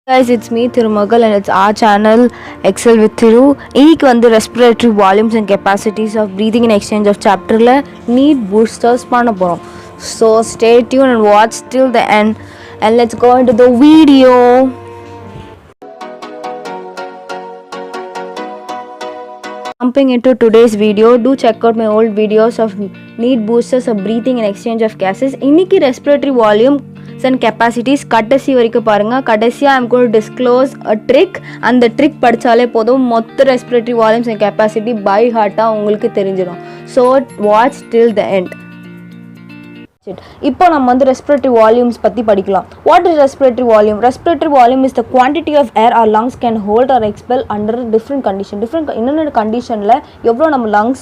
Guys, it's me Thirumagal and it's our channel Excel with Thiru. இன்னைக்கு வந்து respiratory volumes and capacities of breathing and exchange of chapterல need boosters பண்ண போறோம். So stay tuned and watch till the end and let's go into the video. Jumping into today's video, do check out my old videos of need boosters of breathing and exchange of gases. இன்னைக்கு respiratory volume and capacities கடைசி வரைக்கும் பாருங்க. கடைசியா I'm going to disclose a trick. அந்த trick படிச்சாலே போதும் மொத்த respiratory volumes and capacity by heart உங்களுக்கு தெரிஞ்சிடும். So watch till the end. இப்போ நம்ம வந்து respiratory volumes பத்தி படிக்கலாம். What is respiratory volume? Respiratory volume is the quantity of air our lungs can hold or expel under different condition. என்னென்ன கண்டிஷன்ல எவ்வளோ நம்ம lungs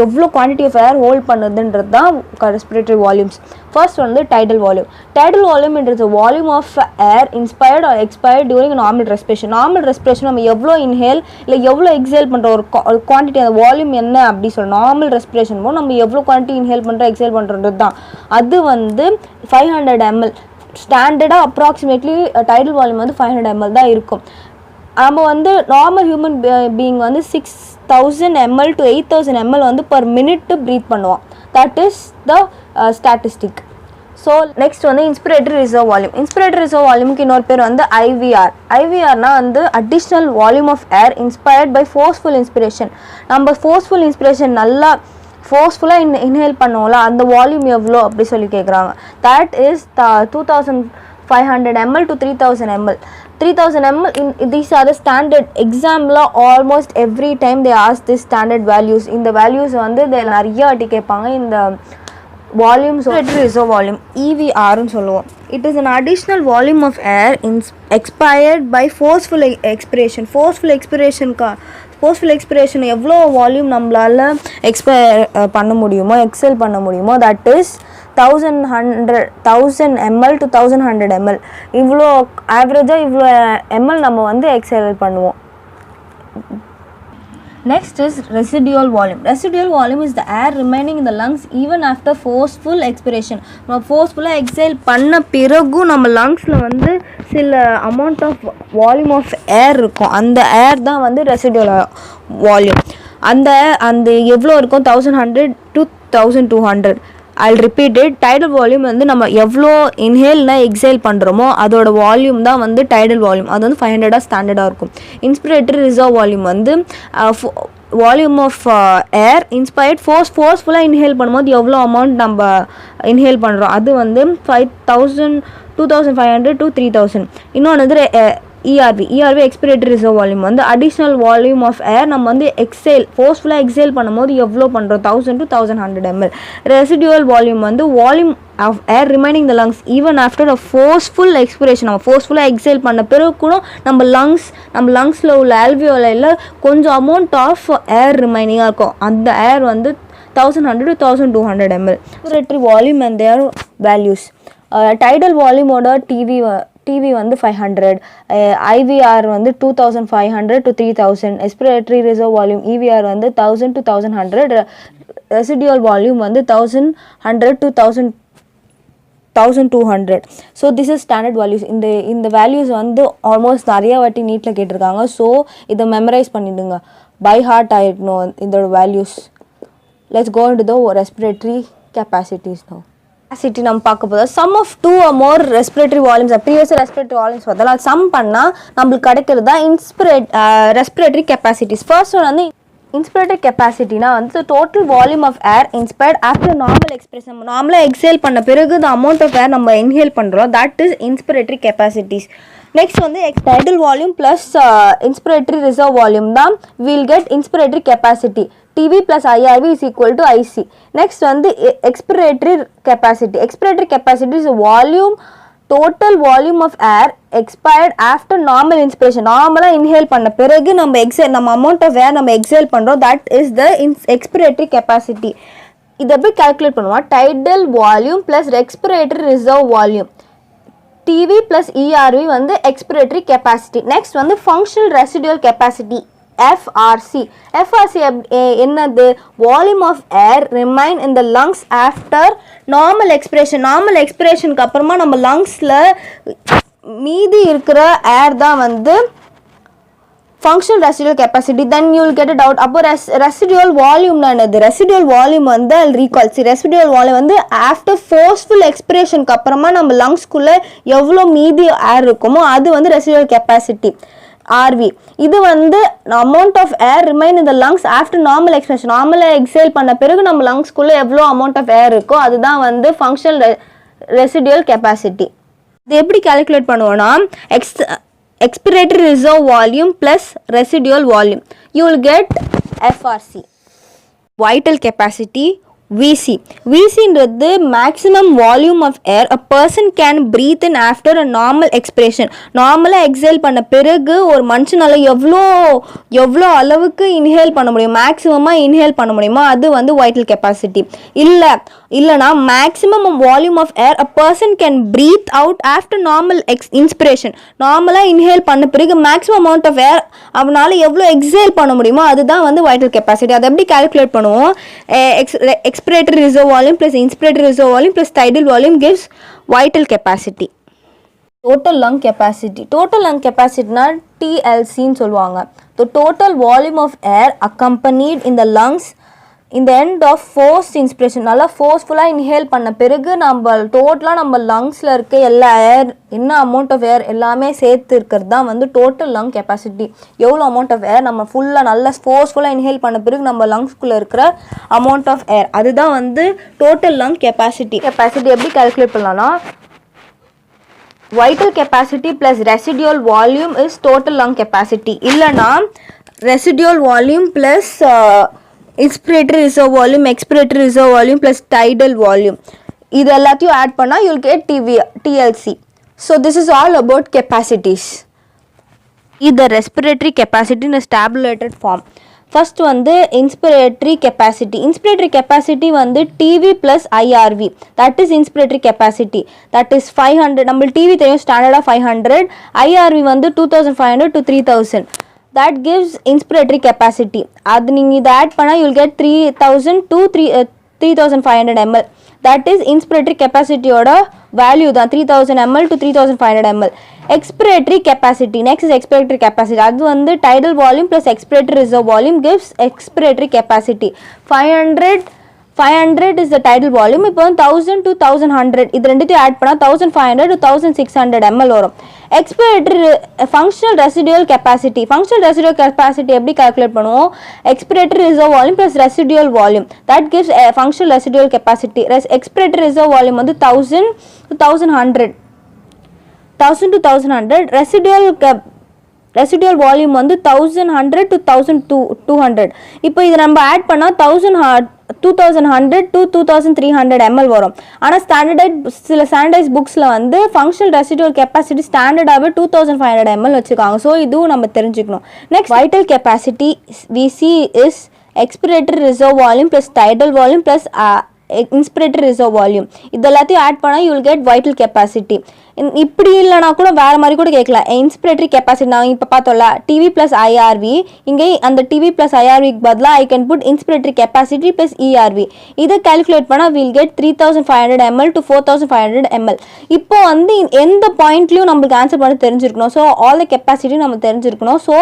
எவ்வளோ quantity of air hold பண்ணுதுன்றது தான் respiratory volumes. First வந்து tidal volume. Tidal volume is the volume of air inspired or expired during normal respiration. Normal respiration நம்ம எவ்வளோ inhale இல்லை எவ்வளோ exhale பண்ணுற ஒரு குவான்டிட்டி அந்த வால்யூம் என்ன அப்படி சொல்ல நார்மல் ரெஸ்பிரேஷன் போது நம்ம எவ்வளோ குவான்டிட்டி இன்ஹேல் பண்ணுறோம் எக்ஸேல் பண்ணுறது தான் அது வந்து 500 ml ஸ்டாண்டர்டாக அப்ராக்சிமேட்லி டைடல் வால்யூம் வந்து 500 ml தான் இருக்கும். நம்ம வந்து நார்மல் ஹியூமன் பீயிங் வந்து 6000 ml to 8000 ml வந்து பர் மினிட் ப்ரீத் பண்ணுவோம். That is the statistic. So next வந்து inspiratory reserve volume. Inspiratory reserve வால்யூமுக்கு இன்னொரு பேர் வந்து ஐவிஆர். ஐவிஆர்னால் வந்து additional volume of air inspired by forceful inspiration. நம்ம ஃபோர்ஸ்ஃபுல் இன்ஸ்பிரேஷன் நல்லா ஃபோர்ஸ்ஃபுல்லாக இன்ஹேல் பண்ணுவோம்ல அந்த வால்யூம் எவ்வளோ அப்படி சொல்லி கேட்குறாங்க. That is 2500 ml to 3000 ml. 3000 ml these are the standard. எக்ஸாமில் almost every time they ask this standard values. இந்த வேல்யூஸ் வந்து நிறைய வாட்டி கேட்பாங்க. இந்த வால்யூம்ஸ் ரிசர்வ் வால்யூம் EVRன்னு சொல்லுவோம். It is an additional volume of air expired by forceful expiration. Forceful expression எவ்வளோ volume நம்மளால் பண்ண முடியுமோ எக்ஸல் பண்ண முடியுமோ that is 1000 ml to 1100 ml. இவ்வளோ ஆவரேஜாக இவ்வளோ எம்எல் நம்ம வந்து எக்ஸல் பண்ணுவோம். Next is residual volume. Residual volume is the air remaining in the lungs even after forceful expiration. நம்ம ஃபோர்ஸ்ஃபுல்லாக எக்ஸைல் பண்ண பிறகும் நம்ம லங்ஸில் வந்து சில amount of volume of air இருக்கும். அந்த ஏர் தான் வந்து ரெசிடுவல் வால்யூம். அந்த எவ்வளோ இருக்கும் 1100 to 1200. I'll repeat it. Tidal volume வந்து நம்ம எவ்வளோ இன்ஹேல்னா எக்ஸைல் பண்ணுறோமோ அதோட வால்யூம் தான் வந்து டைடல் வால்யூம். அது வந்து 500 ஸ்டாண்டர்டாக இருக்கும். இன்ஸ்பிரேட்டரி ரிசர்வ் வால்யூம் வந்து வால்யூம் ஆஃப் ஏர் இன்ஸ்பயர்ட் ஃபோர்ஸ்ஃபுல்லாக இன்ஹேல் பண்ணும்போது எவ்வளோ அமௌண்ட் நம்ம இன்ஹேல் பண்ணுறோம் அது வந்து 2500 to 3000. இன்னொன்று வந்து ERV எக்ஸ்பிரேட்டரி ரிசர்வ் வால்யூம் வந்து அடிஷ்னல் வால்யூம் ஆஃப் ஏர் நம்ம வந்து ஃபோர்ஸ்ஃபுல்லாக எக்ஸேல் பண்ணும்போது எவ்வளோ பண்ணுறோம் 1000 to 1100 ml. ரெசிடுவல் வால்யூம் வந்து volume of air remaining the lungs even after a forceful expiration. நம்ம ஃபோர்ஸ்ஃபுல்லாக எக்ஸேல் பண்ண பிறகு கூட நம்ம லங்ஸில் உள்ள ஆல்வியோலையில் கொஞ்சம் அமௌண்ட் ஆஃப் ஏர் ரிமைனிங்காக இருக்கும். அந்த ஏர் வந்து 1100 to 1200 ml. Respiratory volume and their values. Tidal வால்யூமோட டிவி வந்து 500, ஐவிஆர் வந்து 2500 to 3000, respiratory reserve volume EVR வந்து 1000 to 1100, ரெசிடுவல் வால்யூம் வந்து 1100 to 1200. So this is standard values. இந்த வேல்யூஸ் வந்து ஆல்மோஸ்ட் நிறைய வாட்டி நீட்டில் கேட்டிருக்காங்க. ஸோ இதை மெமரைஸ் பண்ணிவிடுங்க. பை ஹார்ட் ஆகிடணும் இதோட values. Let's go into the respiratory capacities no. Capacity நம்ம பார்க்க போதும் sum of 2 or more respiratory volumes previous respiratory volumes பார்த்தா சம் பண்ணால் நம்மளுக்கு கிடைக்கிறது தான் ரெஸ்பிரேட்டரி கெப்பாசிட்டிஸ். ஃபர்ஸ்ட் ஒன் வந்து இன்ஸ்பிரேட்டரி கெப்பாசிட்டினா வந்து total volume of air inspired after normal expiration. நார்மலாக எக்ஸேல் பண்ண பிறகு த அமௌண்ட் ஆஃப் ஏர் நம்ம இன்ஹேல் பண்ணுறோம் that is inspiratory capacities. Next வந்து tidal volume plus inspiratory reserve volume தான் will get inspiratory capacity. TV plus IRV is equal to IC. Next வந்து expiratory capacity. Expiratory capacity is volume, total volume of air expired after normal inspiration. நார்மலாக inhale பண்ண பிறகு நம்ம amount of air நம்ம exhale பண்ணுறோம் that is the expiratory capacity. இதை எப்படி calculate பண்ணுவோம்? Tidal volume plus expiratory reserve volume. TV plus ERV வந்து expiratory capacity. Next வந்து functional residual capacity FRC. FRC என்னது? Volume of air remain in the lungs after normal expiration. Normal எக்ஸ்பிரேஷனுக்கு அப்புறமா நம்ம லங்ஸில் மீதி இருக்கிற ஏர் தான் வந்து functional residual capacity. Then you will get a doubt அப்போ residual volume என்னது? residual volume வந்து I'll recall. See, residual volume வந்து after forceful expiration க்கு அப்புறமா நம்ம lungs குள்ள எவ்வளோ மீதி ஏர் இருக்குமோ அது வந்து residual capacity RV. இது வந்து amount of air remain in the lungs after normal expansion. normal exhale பண்ண பிறகு நம்ம lungs குள்ள எவ்வளோ amount of air இருக்கோ அதுதான் வந்து functional residual capacity. இது எப்படி calculate பண்ணுவோம்னா expiratory reserve volume plus residual volume. You will get FRC. Vital capacity VC. VC is maximum volume of air a person can breathe in after a normal expiration. Normal exhale பண்ண பிறகு ஒரு மனுஷனால எவ்வளோ அளவுக்கு inhale பண்ண முடியும், மேக்ஸிமமாக inhale பண்ண முடியுமோ அது வந்து vital capacity. இல்லைனா maximum volume of air a person can breathe out after normal inspiration. நார்மலாக inhale பண்ண பிறகு maximum amount of air அவனால் எவ்வளோ exhale பண்ண முடியுமோ அதுதான் வந்து vital capacity. அதை எப்படி calculate பண்ணுவோம்? expiratory reserve volume plus inspiratory reserve volume plus tidal volume gives vital capacity. Total lung capacity. Total lung capacity na TLC ன்னு சொல்லுவாங்க. The total volume of air accompanied in the lungs in the end of forced inspiration. நல்லா ஃபோர்ஸ்ஃபுல்லாக inhale பண்ண பிறகு நம்ம டோட்டலாக நம்ம லங்ஸில் இருக்க எல்லா ஏர் என்ன அமௌண்ட் ஆஃப் ஏர் எல்லாமே சேர்த்து இருக்கிறது தான் வந்து டோட்டல் லங் கெப்பாசிட்டி. எவ்வளோ அமௌண்ட் ஆஃப் ஏர் நம்ம ஃபுல்லாக நல்லா ஃபோர்ஸ்ஃபுல்லாக இன்ஹேல் பண்ண பிறகு நம்ம லங்ஸ்குள்ளே இருக்கிற அமௌண்ட் ஆஃப் ஏர் அதுதான் வந்து டோட்டல் லங் கெப்பாசிட்டி. எப்படி கால்குலேட் பண்ணலாம்னா vital capacity plus residual volume is total lung capacity. இல்லைனா residual volume plus inspiratory reserve volume, expiratory reserve volume plus tidal volume. இது எல்லாத்தையும் ஆட் பண்ணால் you'll get TLC. So this is all about capacities. The respiratory capacity in a tabulated form. First வந்து inspiratory capacity. Inspiratory capacity வந்து TV plus IRV. That is inspiratory capacity. That is 500. நம்ம TV தெரியும் ஸ்டாண்டர்டாக 500. IRV வந்து 2500 to 3000. That gives inspiratory capacity. அது நீங்கள் இதை add பண்ணால் you'll get 3000 to 3500 ml. That is inspiratory capacity ஓட value தான் 3000 ml to 3500 ml. Expiratory capacity. Next is expiratory capacity. அது வந்து tidal volume plus expiratory reserve volume gives expiratory capacity. 500 is the tidal volume. இப்போ 1000 to 1100 இது ரெண்டுத்தையும் add பண்ணால் 1500 to 1600 ml வரும். Expiratory functional residual capacity. Functional residual capacity எப்படி calculate பண்ணுவோம்? Expiratory reserve volume plus residual volume. That gives a functional residual capacity. Expiratory reserve volume வந்து 1000 to 1100. 1000 to 1100. Residual volume வந்து 1100 to 1200. இப்போ இது நம்ம add பண்ணால் 2100 to 2300 ml வரும். ஆனால் சில ஸ்டாண்டர்டைஸ் புக்ஸில் வந்து ஃபங்க்ஷனல் ரெசிடுவல் கெப்பாசிட்டி ஸ்டாண்டர்டாகவே 2500 ml வச்சுருக்காங்க. ஸோ இதுவும் நம்ம தெரிஞ்சுக்கணும். Next vital capacity VC is expiratory reserve volume plus tidal volume plus inspiratory reserve volume. இது எல்லாத்தையும் ஆட் பண்ணால் you will get vital capacity. இப்படி இல்லைனா கூட வேறு மாதிரி கூட கேட்கலாம். inspiratory capacity நான் இப்போ பார்த்தோம்ல TV plus IRV, இங்கே அந்த TV plus IRVக்கு பதிலாக I can put inspiratory capacity plus ERV. இதை calculate பண்ணால் we'll get 3500 ml to 4500 ml. இப்போ வந்து எந்த பாயிண்ட்லையும் நம்மளுக்கு ஆன்சர் பண்ண தெரிஞ்சிருக்கணும். ஸோ ஆல் த கெப்பாசிட்டி நம்ம தெரிஞ்சிருக்கணும். ஸோ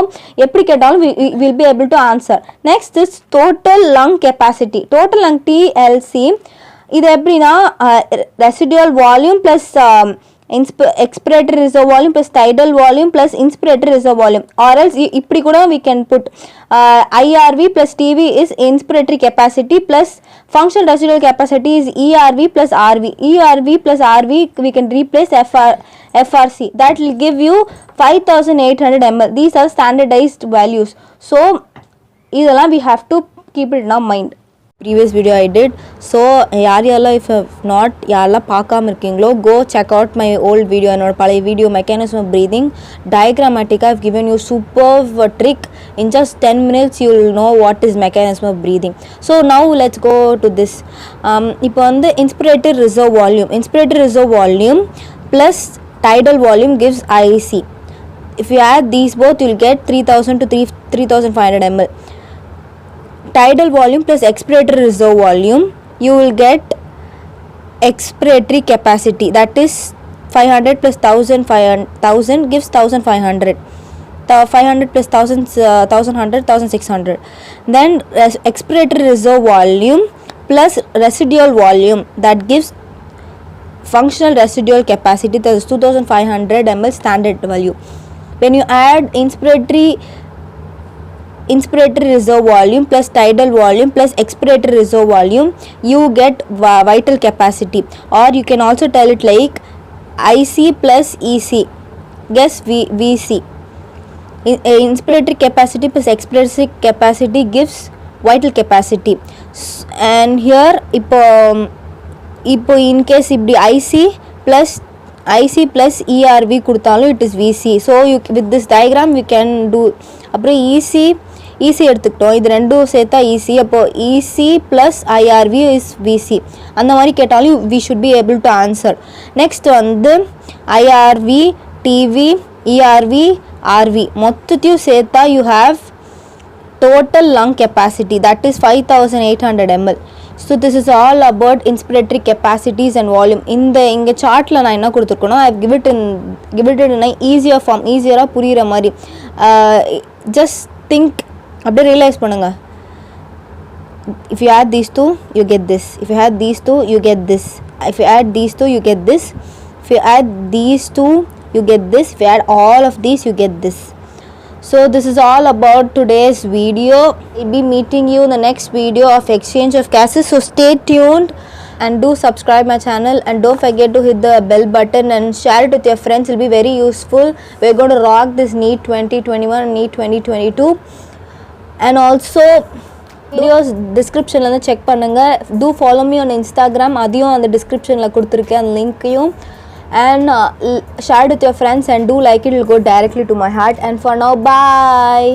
எப்படி கேட்டாலும் will be able to answer. Next is total lung capacity. Total lung TLC. இது எப்படின்னா residual volume plus expiratory reserve volume plus tidal volume plus inspiratory reserve volume, or else இப்படி கூட we can put IRV plus TV is inspiratory capacity plus functional residual capacity is ERV plus RV. ERV plus RV we can replace FRC. That will give you 5800 ml. These are standardized values. So இதெல்லாம் we have to keep it in our mind. Previous video I did. So யாரெல்லாம் if not யாரெல்லாம் பார்க்காம இருக்கீங்களோ go check out my old video. என்னோட பழைய video mechanism of breathing diagrammatic. I've given you superb trick. In just 10 minutes you will know what is mechanism of breathing. So now let's go to this. இப்போ வந்து inspiratory reserve volume. Inspiratory reserve volume plus tidal volume gives IC. If you add these both you will get 3000 to 3500 ml. Tidal volume plus expiratory reserve volume, you will get expiratory capacity, that is 500 plus 1000 gives 1500. 500 plus 1000 1100 1600. Then expiratory reserve volume plus residual volume, that gives functional residual capacity, that is 2500 ml standard value. When you add inspiratory reserve volume plus tidal volume plus expiratory reserve volume, you get vital capacity, or you can also tell it like IC plus EC, guess VC. Inspiratory capacity plus expiratory capacity gives vital capacity. And here இப்போ in case இப்படி IC plus ERV கொடுத்தாலும் it is VC. So with this diagram we can do. அப்புறம் EC எடுத்துக்கிட்டோம், இது ரெண்டும் சேர்த்தா EC, அப்போ EC plus IRV is VC. அந்த மாதிரி கேட்டாலும் we should be able to answer. Next வந்து IRV, TV, ERV, RV மொத்தத்தையும் சேர்த்தா you have total lung capacity, that is 5800 ml. So this is all about inspiratory capacities and volume. இங்க சார்ட்ல நான் என்ன கொடுத்துருக்கணும், I have give it in an easier form, ஈஸியராக புரிகிற மாதிரி. Just think, அப்படியே realise பண்ணுங்க. If you add these two you get this, if you add these two you get this, if you add these two you get this, if you add these two you get this, if you add all of these you get this. So this is all about today's video. I'll be meeting you in the next video of exchange of gases. So stay tuned and do subscribe my channel, and don't forget to hit the bell button and share it with your friends. It will be very useful. We're going to rock this NEET 2021 and NEET 2022. And also videos description la check பண்ணுங்க. Do follow me on Instagram, அதையும் அந்த descriptionல கொடுத்திருக்கேன் அந்த லிங்க்கையும். And share it with your friends and do like it will go directly to my heart. And for now, bye.